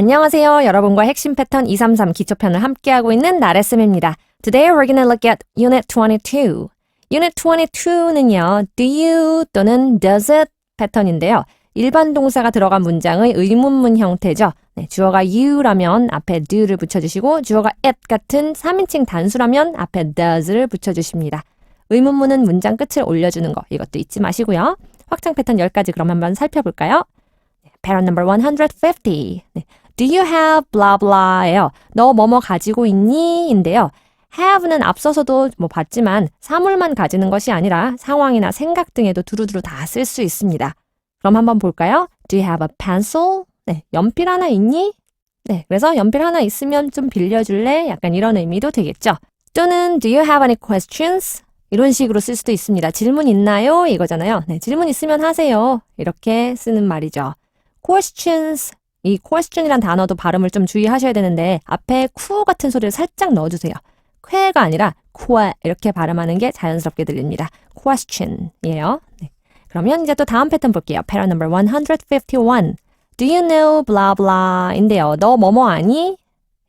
안녕하세요. 여러분과 핵심 패턴 233 기초편을 함께하고 있는 나래쌤입니다. Today we're gonna look at Unit22. Unit22는요, do you 또는 does it 패턴인데요. 일반 동사가 들어간 문장의 의문문 형태죠. 네, 주어가 you라면 앞에 do를 붙여주시고 주어가 it 같은 3인칭 단수라면 앞에 does를 붙여주십니다. 의문문은 문장 끝을 올려주는 거, 이것도 잊지 마시고요. 확장 패턴 10가지 그럼 한번 살펴볼까요? Pattern number 150. 네. Do you have blah blah예요. 너 뭐뭐 가지고 있니? 인데요. have는 앞서서도 봤지만 사물만 가지는 것이 아니라 상황이나 생각 등에도 두루두루 다 쓸 수 있습니다. 그럼 한번 볼까요? Do you have a pencil? 네, 연필 하나 있니? 네, 그래서 연필 하나 있으면 좀 빌려줄래? 약간 이런 의미도 되겠죠. 또는 Do you have any questions? 이런 식으로 쓸 수도 있습니다. 질문 있나요? 이거잖아요. 네, 질문 있으면 하세요. 이렇게 쓰는 말이죠. questions. 이 question이란 단어도 발음을 좀 주의하셔야 되는데 앞에 쿠 같은 소리를 살짝 넣어주세요. 쾌가 아니라 쿠에 이렇게 발음하는 게 자연스럽게 들립니다. question이에요. 네. 그러면 이제 또 다음 패턴 볼게요. Pattern number 151. Do you know blah blah 인데요. 너 뭐뭐 아니?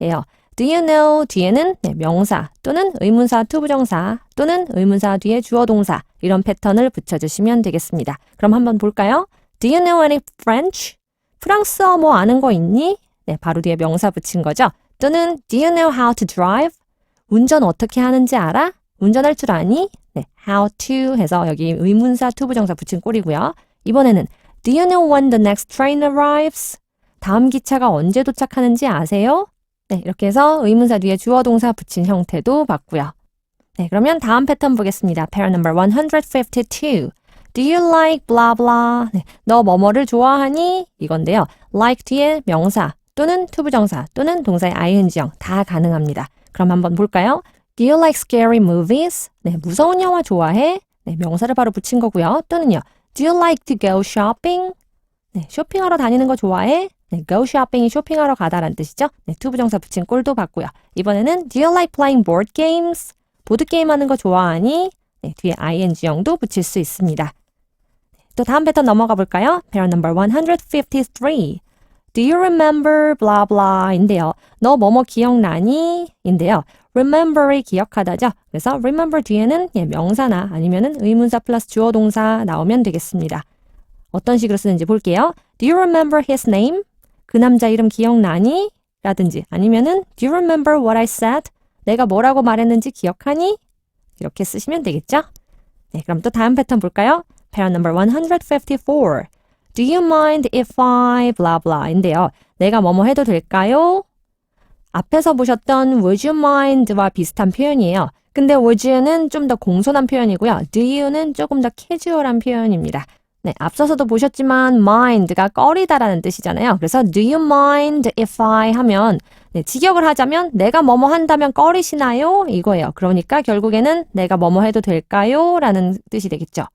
예요. Do you know 뒤에는 명사 또는 의문사 투부정사 또는 의문사 뒤에 주어 동사 이런 패턴을 붙여주시면 되겠습니다. 그럼 한번 볼까요? Do you know any French? 프랑스어 뭐 아는 거 있니? 네, 바로 뒤에 명사 붙인 거죠. 또는 Do you know how to drive? 운전 어떻게 하는지 알아? 운전할 줄 아니? 네, how to 해서 여기 의문사 투부정사 붙인 꼴이고요. 이번에는 Do you know when the next train arrives? 다음 기차가 언제 도착하는지 아세요? 네, 이렇게 해서 의문사 뒤에 주어 동사 붙인 형태도 봤고요. 네, 그러면 다음 패턴 보겠습니다. Pattern number 152. Do you like blah blah? 네, 너 뭐뭐를 좋아하니? 이건데요. like 뒤에 명사 또는 투부정사 또는 동사의 ing형 다 가능합니다. 그럼 한번 볼까요? Do you like scary movies? 네, 무서운 영화 좋아해? 네, 명사를 바로 붙인 거고요. 또는요. Do you like to go shopping? 네, 쇼핑하러 다니는 거 좋아해? 네, go shopping이 쇼핑하러 가다라는 뜻이죠. 네, 투부정사 붙인 꼴도 봤고요. 이번에는 Do you like playing board games? 보드게임 하는 거 좋아하니? 네, 뒤에 ing형도 붙일 수 있습니다. 또 다음 패턴 넘어가 볼까요? Pattern number 153. Do you remember blah blah 인데요. 너 뭐뭐 기억나니? 인데요. remember이 기억하다죠. 그래서 remember 뒤에는 명사나 아니면은 의문사 플러스 주어 동사 나오면 되겠습니다. 어떤 식으로 쓰는지 볼게요. Do you remember his name? 그 남자 이름 기억나니? 라든지 아니면은 Do you remember what I said? 내가 뭐라고 말했는지 기억하니? 이렇게 쓰시면 되겠죠? 네, 그럼 또 다음 패턴 볼까요? Pattern number 154. Do you mind if I blah blah 인데요. 내가 뭐뭐 해도 될까요? 앞에서 보셨던 would you mind와 비슷한 표현이에요. 근데 would you는 좀 더 공손한 표현이고요. do you는 조금 더 캐주얼한 표현입니다. 네, 앞서서도 보셨지만 mind가 꺼리다라는 뜻이잖아요. 그래서 do you mind if I 하면 네, 직역을 하자면 내가 뭐뭐 한다면 꺼리시나요? 이거예요. 그러니까 결국에는 내가 뭐뭐 해도 될까요? 라는 뜻이 되겠죠.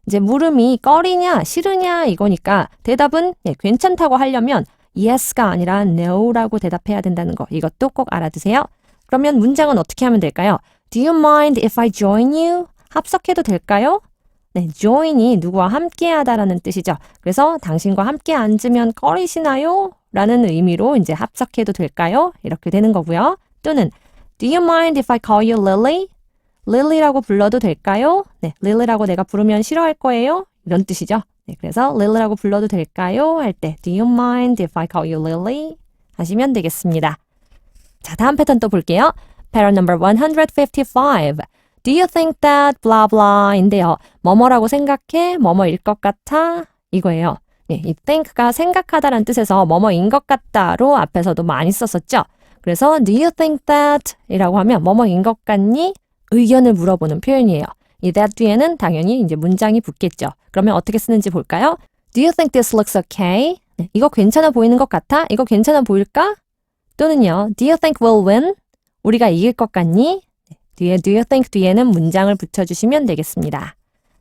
이제 물음이 꺼리냐 싫으냐 이거니까 대답은 네, 괜찮다고 하려면 yes가 아니라 no라고 대답해야 된다는 거 이것도 꼭 알아두세요. 그러면 문장은 어떻게 하면 될까요? Do you mind if I join you? 합석해도 될까요? 네, join이 누구와 함께 하다라는 뜻이죠. 그래서 당신과 함께 앉으면 꺼리시나요? 라는 의미로 이제 합석해도 될까요? 이렇게 되는 거고요. 또는 Do you mind if I call you Lily? 릴리라고 불러도 될까요? 네, 릴리라고 내가 부르면 싫어할 거예요? 이런 뜻이죠. 네, 그래서 릴리라고 불러도 될까요? 할 때 Do you mind if I call you Lily? 하시면 되겠습니다. 자, 다음 패턴 또 볼게요. Pattern number 155. Do you think that blah blah 인데요. 뭐뭐라고 생각해? 뭐뭐일 것 같아? 이거예요. 네, 이 think가 생각하다라는 뜻에서 뭐뭐인 것 같다로 앞에서도 많이 썼었죠. 그래서 Do you think that? 이라고 하면 뭐뭐인 것 같니? 의견을 물어보는 표현이에요. 이 that 뒤에는 당연히 이제 문장이 붙겠죠. 그러면 어떻게 쓰는지 볼까요? Do you think this looks okay? 네, 이거 괜찮아 보이는 것 같아? 이거 괜찮아 보일까? 또는요. Do you think we'll win? 우리가 이길 것 같니? 네, 뒤에 do you think 뒤에는 문장을 붙여주시면 되겠습니다.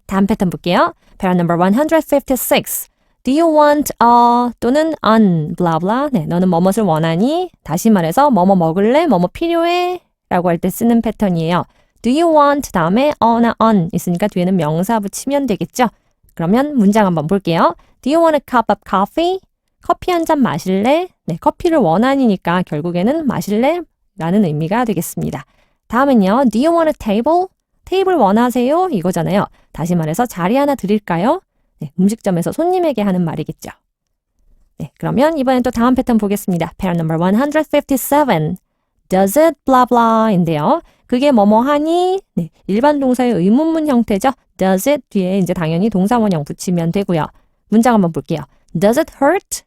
다음 패턴 볼게요. Pattern number 156. Do you want a 또는 an blah blah. 네, 너는 뭐뭇을 원하니? 다시 말해서 뭐뭐 먹을래? 뭐뭐 필요해? 라고 할 때 쓰는 패턴이에요. Do you want 다음에 a나 an 있으니까 뒤에는 명사 붙이면 되겠죠. 그러면 문장 한번 볼게요. Do you want a cup of coffee? 커피 한 잔 마실래? 네, 커피를 원하니까 결국에는 마실래? 라는 의미가 되겠습니다. 다음은요. Do you want a table? 테이블 원하세요? 이거잖아요. 다시 말해서 자리 하나 드릴까요? 네, 음식점에서 손님에게 하는 말이겠죠. 네, 그러면 이번엔 또 다음 패턴 보겠습니다. Pattern number 157. Does it blah blah인데요. 그게 뭐뭐 하니? 네, 일반 동사의 의문문 형태죠. Does it 뒤에 이제 당연히 동사원형 붙이면 되고요. 문장 한번 볼게요. Does it hurt?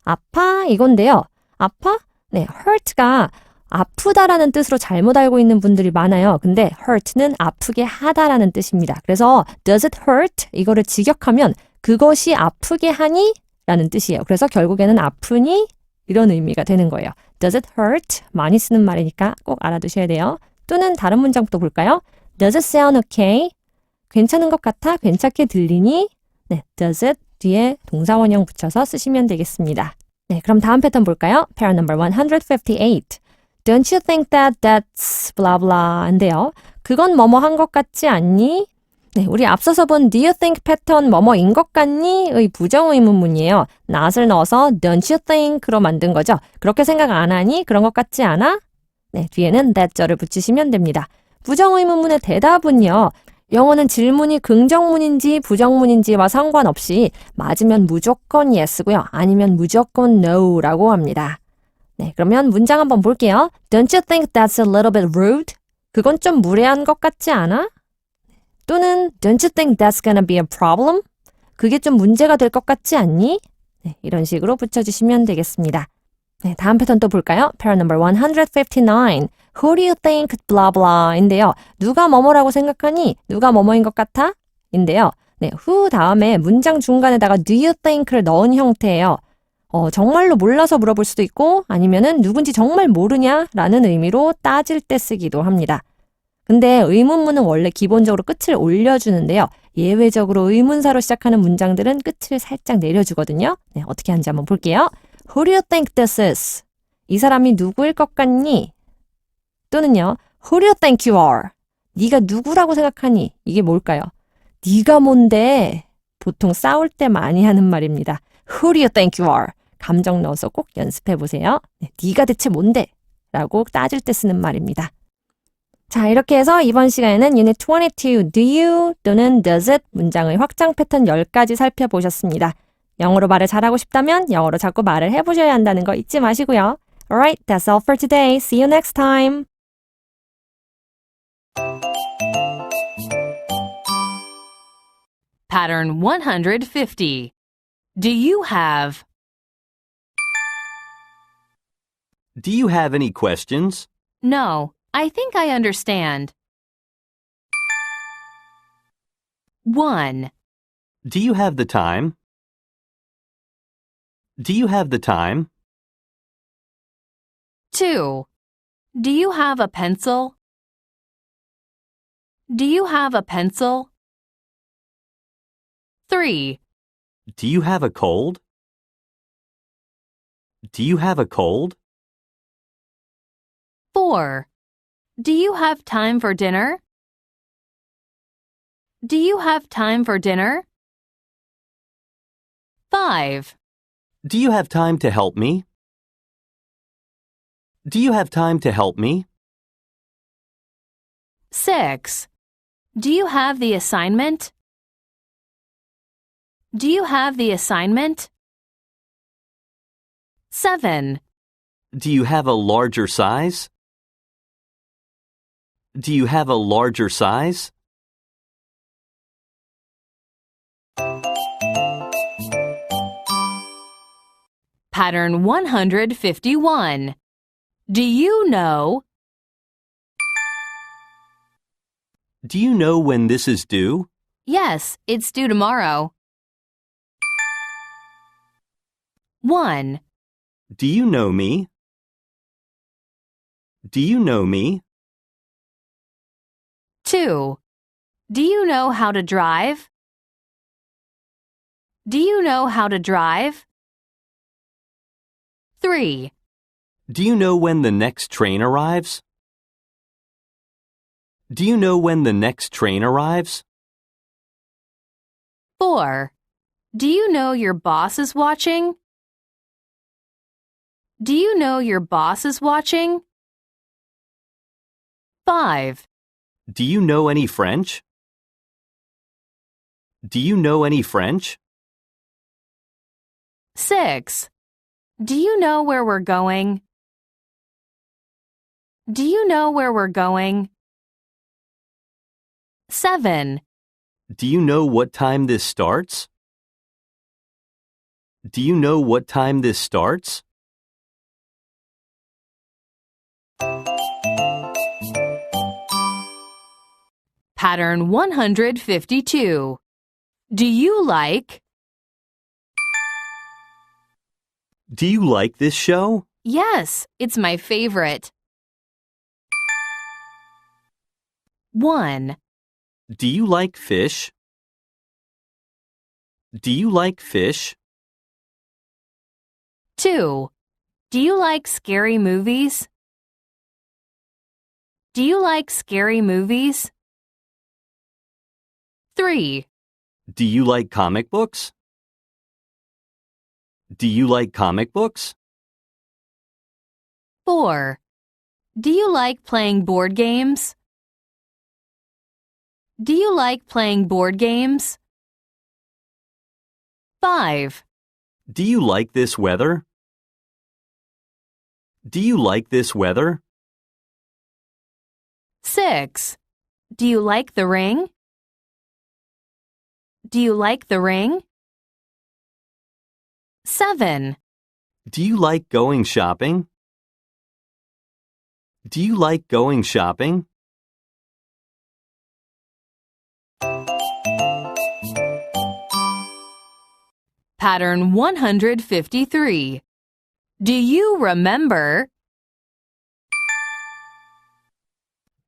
아파? 이건데요. 아파? 네, hurt가 아프다라는 뜻으로 잘못 알고 있는 분들이 많아요. 근데 hurt는 아프게 하다라는 뜻입니다. 그래서 does it hurt? 이거를 직역하면 그것이 아프게 하니? 라는 뜻이에요. 그래서 결국에는 아프니? 이런 의미가 되는 거예요. Does it hurt? 많이 쓰는 말이니까 꼭 알아두셔야 돼요. 또는 다른 문장부터 볼까요? Does it sound okay? 괜찮은 것 같아? 괜찮게 들리니? 네, does it 뒤에 동사원형 붙여서 쓰시면 되겠습니다. 네, 그럼 다음 패턴 볼까요? Pattern number 158. Don't you think that's blah blah인데요. 그건 뭐뭐 한 것 같지 않니? 네, 우리 앞서서 본 do you think 패턴 뭐뭐인 것 같니? 의 부정의문문이에요. not을 넣어서 don't you think로 만든 거죠. 그렇게 생각 안 하니? 그런 것 같지 않아? 네, 뒤에는 that절을 붙이시면 됩니다. 부정의문문의 대답은요. 영어는 질문이 긍정문인지 부정문인지와 상관없이 맞으면 무조건 yes고요. 아니면 무조건 no라고 합니다. 네, 그러면 문장 한번 볼게요. Don't you think that's a little bit rude? 그건 좀 무례한 것 같지 않아? 또는 Don't you think that's gonna be a problem? 그게 좀 문제가 될 것 같지 않니? 네, 이런 식으로 붙여주시면 되겠습니다. 네, 다음 패턴 또 볼까요? Pattern number 159. Who do you think blah blah인데요. 누가 뭐뭐라고 생각하니? 누가 뭐뭐인 것 같아? 인데요. 네, who 다음에 문장 중간에다가 do you think를 넣은 형태예요. 정말로 몰라서 물어볼 수도 있고 아니면은 누군지 정말 모르냐? 라는 의미로 따질 때 쓰기도 합니다. 근데 의문문은 원래 기본적으로 끝을 올려주는데요. 예외적으로 의문사로 시작하는 문장들은 끝을 살짝 내려주거든요. 네, 어떻게 하는지 한번 볼게요. Who do you think this is? 이 사람이 누구일 것 같니? 또는요. Who do you think you are? 네가 누구라고 생각하니? 이게 뭘까요? 네가 뭔데? 보통 싸울 때 많이 하는 말입니다. Who do you think you are? 감정 넣어서 꼭 연습해 보세요. 네, 네가 대체 뭔데? 라고 따질 때 쓰는 말입니다. 자, 이렇게 해서 이번 시간에는 Unit22 Do you 또는 Does it 문장의 확장 패턴 10가지 살펴보셨습니다. 영어로 말을 잘하고 싶다면 영어로 자꾸 말을 해보셔야 한다는 거 잊지 마시고요. Alright, that's all for today. See you next time. Pattern 150. Do you have? Do you have any questions? No, I think I understand. 1. Do you have the time? Do you have the time? 2. Do you have a pencil? Do you have a pencil? 3. Do you have a cold? Do you have a cold? 4. Do you have time for dinner? Do you have time for dinner? 5. Do you have time to help me? Do you have time to help me? 6. Do you have the assignment? Do you have the assignment? 7. Do you have a larger size? Do you have a larger size? Pattern 151. Do you know? Do you know when this is due? Yes, it's due tomorrow. 1. Do you know me? Do you know me? 2. Do you know how to drive? Do you know how to drive? 3. Do you know when the next train arrives? Do you know when the next train arrives? 4. Do you know your boss is watching? Do you know your boss is watching? 5. Do you know any French? Do you know any French? 6. Do you know where we're going? Do you know where we're going? 7. Do you know what time this starts? Do you know what time this starts? Pattern 152. Do you like? Do you like this show? Yes, it's my favorite. 1. Do you like fish? Do you like fish? 2. Do you like scary movies? Do you like scary movies? 3. Do you like comic books? Do you like comic books? 4. Do you like playing board games? Do you like playing board games? 5. Do you like this weather? Do you like this weather? 6. Do you like the ring? Do you like the ring? 7. Do you like going shopping? Do you like going shopping? Pattern 153. Do you remember?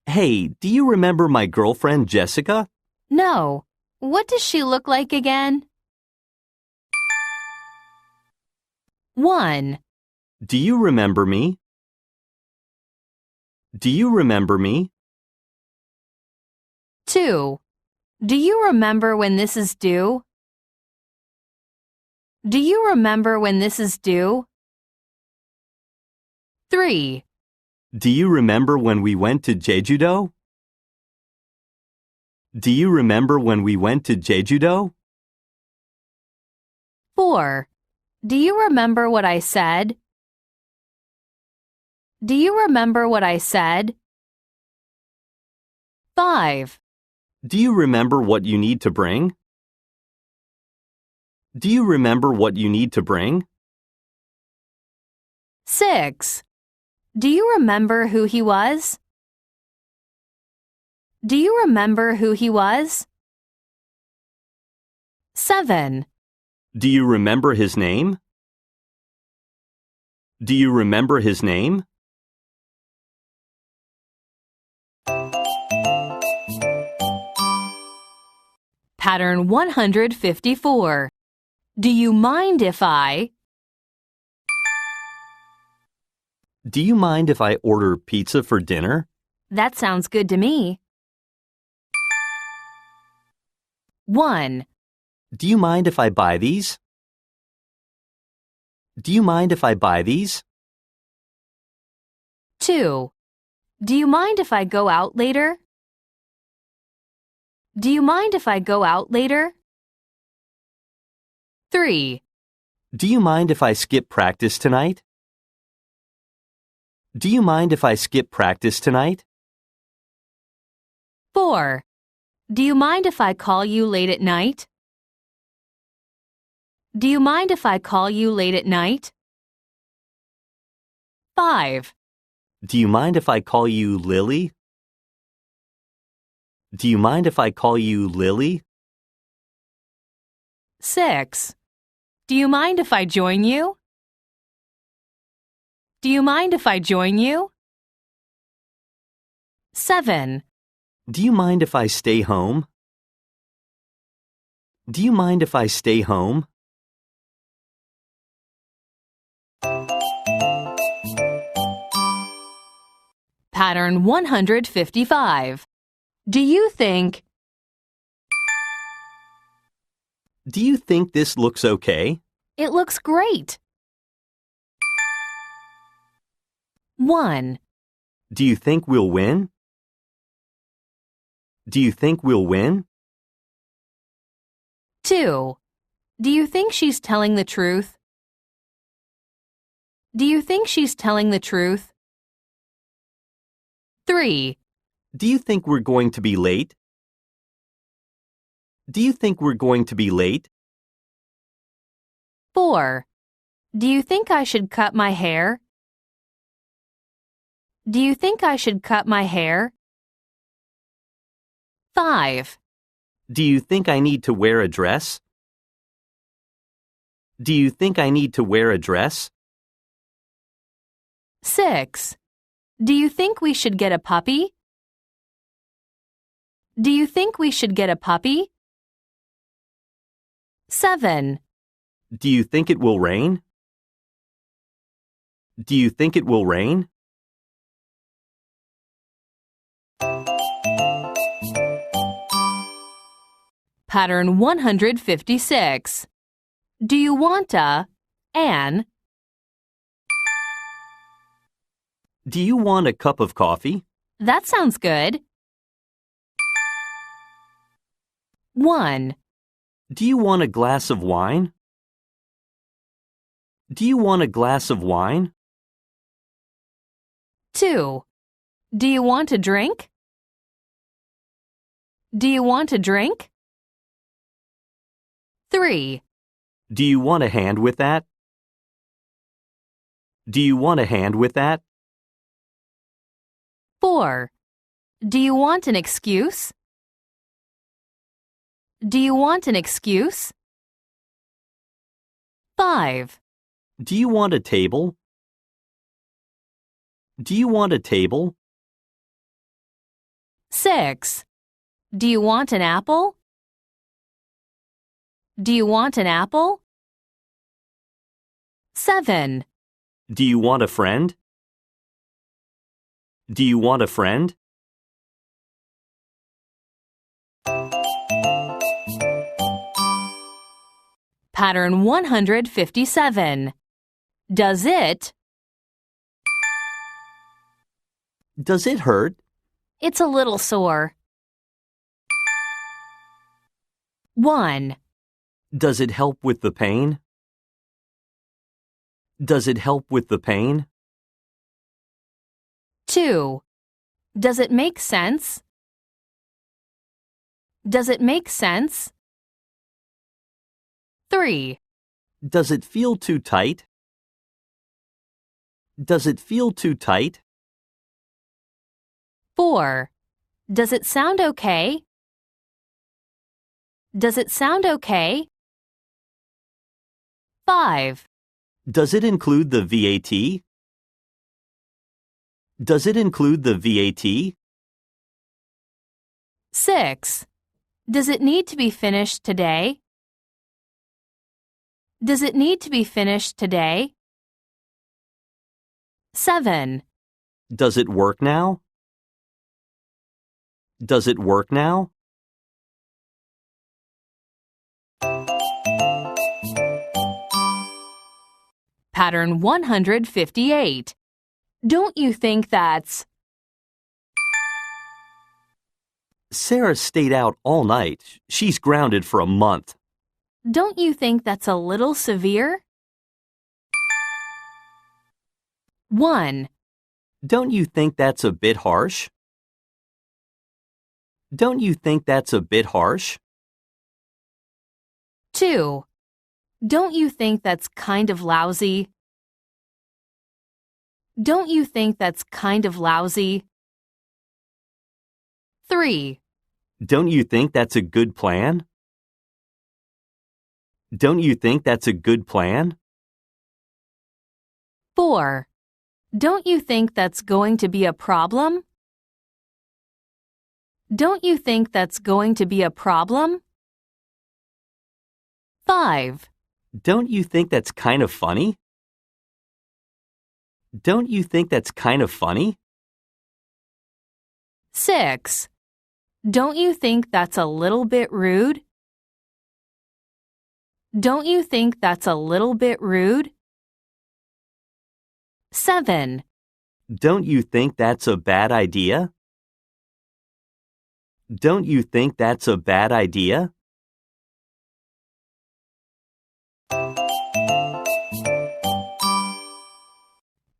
Hey, do you remember my girlfriend Jessica? No. What does she look like again? 1. Do you remember me? Do you remember me? 2. Do you remember when this is due? Do you remember when this is due? 3. Do you remember when we went to Jeju-do? Do you remember when we went to Jeju-do? 4. Do you remember what I said? Do you remember what I said? 5. Do you remember what you need to bring? Do you remember what you need to bring? 6. Do you remember who he was? Do you remember who he was? 7. Do you remember his name? Do you remember his name? Pattern 154. Do you mind if I? Do you mind if I order pizza for dinner? That sounds good to me. 1. Do you mind if I buy these? Do you mind if I buy these? 2. Do you mind if I go out later? Do you mind if I go out later? 3. Do you mind if I skip practice tonight? Do you mind if I skip practice tonight? 4. Do you mind if I call you late at night? Do you mind if I call you late at night? 5. Do you mind if I call you Lily? Do you mind if I call you Lily? 6. Do you mind if I join you? Do you mind if I join you? 7. Do you mind if I stay home? Do you mind if I stay home? Pattern 155. Do you think? Do you think this looks okay? It looks great. 1. Do you think we'll win? Do you think we'll win? 2. Do you think she's telling the truth? Do you think she's telling the truth? 3. Do you think we're going to be late? Do you think we're going to be late? 4. Do you think I should cut my hair? Do you think I should cut my hair? 5. Do you think I need to wear a dress? Do you think I need to wear a dress? 6. Do you think we should get a puppy? Do you think we should get a puppy? 7. Do you think it will rain? Do you think it will rain? Pattern 156. Do you want an? Do you want a cup of coffee? That sounds good. 1. Do you want a glass of wine? Do you want a glass of wine? 2. Do you want a drink? Do you want a drink? 3. Do you want a hand with that? Do you want a hand with that? 4. Do you want an excuse? Do you want an excuse? 5. Do you want a table? Do you want a table? 6. Do you want an apple? Do you want an apple? 7. Do you want a friend? Do you want a friend? Pattern 157. Does it? Does it hurt? It's a little sore. 1. Does it help with the pain? Does it help with the pain? 2. Does it make sense? Does it make sense? 3. Does it feel too tight? Does it feel too tight? 4. Does it sound okay? Does it sound okay? 5. Does it include the VAT? Does it include the VAT? 6. Does it need to be finished today? Does it need to be finished today? 7. Does it work now? Does it work now? Pattern 158. Don't you think that's? Sarah stayed out all night. She's grounded for a month. Don't you think that's a little severe? 1. Don't you think that's a bit harsh? Don't you think that's a bit harsh? 2. Don't you think that's kind of lousy? Don't you think that's kind of lousy? 3. Don't you think that's a good plan? Don't you think that's a good plan? 4. Don't you think that's going to be a problem? Don't you think that's going to be a problem? 5. Don't you think that's kind of funny? Don't you think that's kind of funny? 6. Don't you think that's a little bit rude? Don't you think that's a little bit rude? 7. Don't you think that's a bad idea? Don't you think that's a bad idea?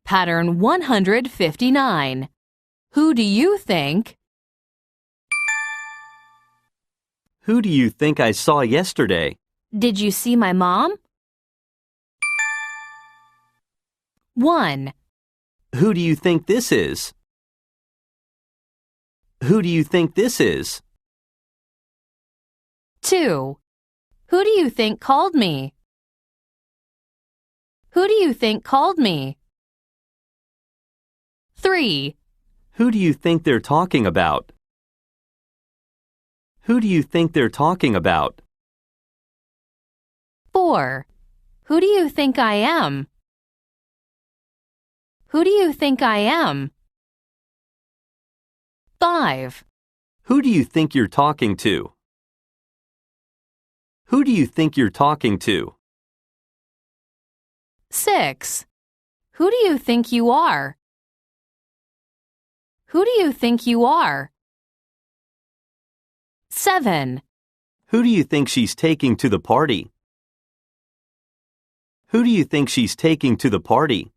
Pattern 159. Who do you think? Who do you think I saw yesterday? Did you see my mom? 1. Who do you think this is? Who do you think this is? 2. Who do you think called me? Who do you think called me? 3. Who do you think they're talking about? Who do you think they're talking about? 4. Who do you think I am? Who do you think I am? 5. Who do you think you're talking to? Who do you think you're talking to? 6. Who do you think you are? Who do you think you are? 7. Who do you think she's taking to the party? Who do you think she's taking to the party?